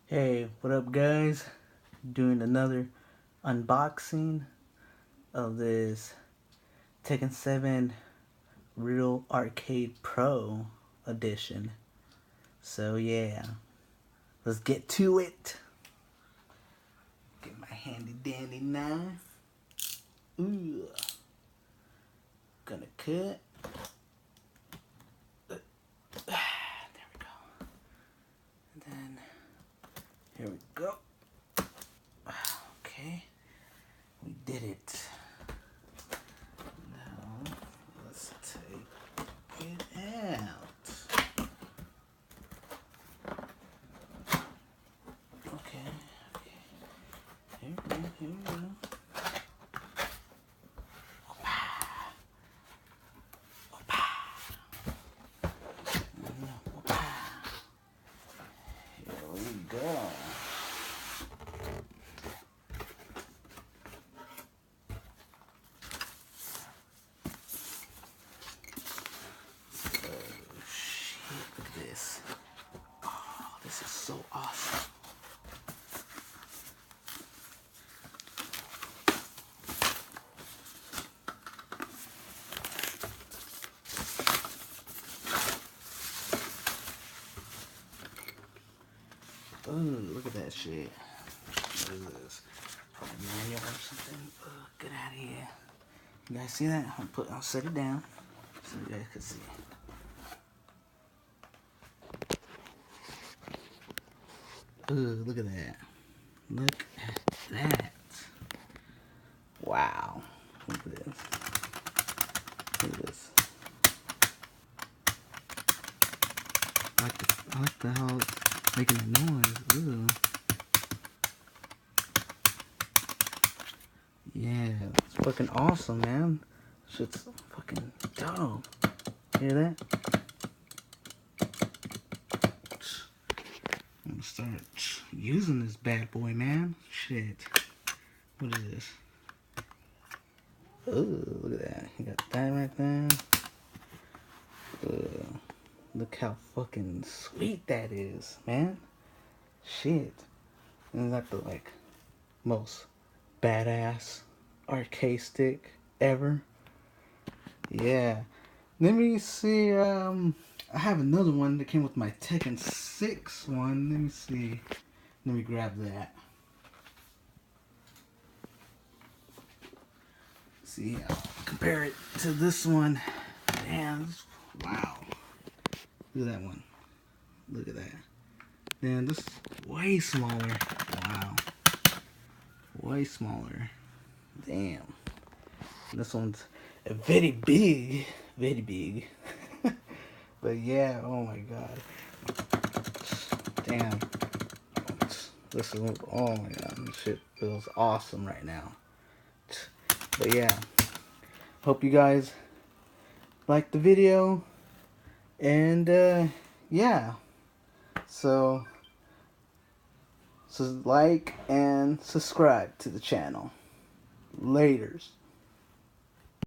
Hey, what up guys? Doing another unboxing of this Tekken 7 Real Arcade Pro Edition. So yeah, let's get to it. Get my handy dandy knife. Ooh. Gonna cut. There we go. And then, here we go. Okay, we did it. Now, let's take it out. Okay. Here we go. Here we go. Look at this. Oh, this is so awesome. Ooh, look at that shit. What is this? Probably manual or something. Get out of here. You guys see that? I'll set it down so you guys can see. Ooh, look at that. Look at that. Wow. Look at this. Look at this. I like the how it's making a noise. Ooh. Yeah, it's fucking awesome, man. Shit's fucking dope. Hear that? I'm gonna start using this bad boy, man. Shit. What is this? Ooh, look at that. You got that right there. Look how fucking sweet that is, man. Shit. Isn't that the, like, most badass arcade stick ever? Yeah. Let me see, I have another one that came with my Tekken 6 one. Let me see. Let me grab that. See, I'll compare it to this one. Damn, wow. Look at that one. Look at that. Damn, this is way smaller. Wow. Way smaller. Damn. This one's very big. Very big. But yeah, oh my god. Damn. This is, oh my god. This shit feels awesome right now. But yeah. Hope you guys liked the video. And yeah. So like and subscribe to the channel. Laters.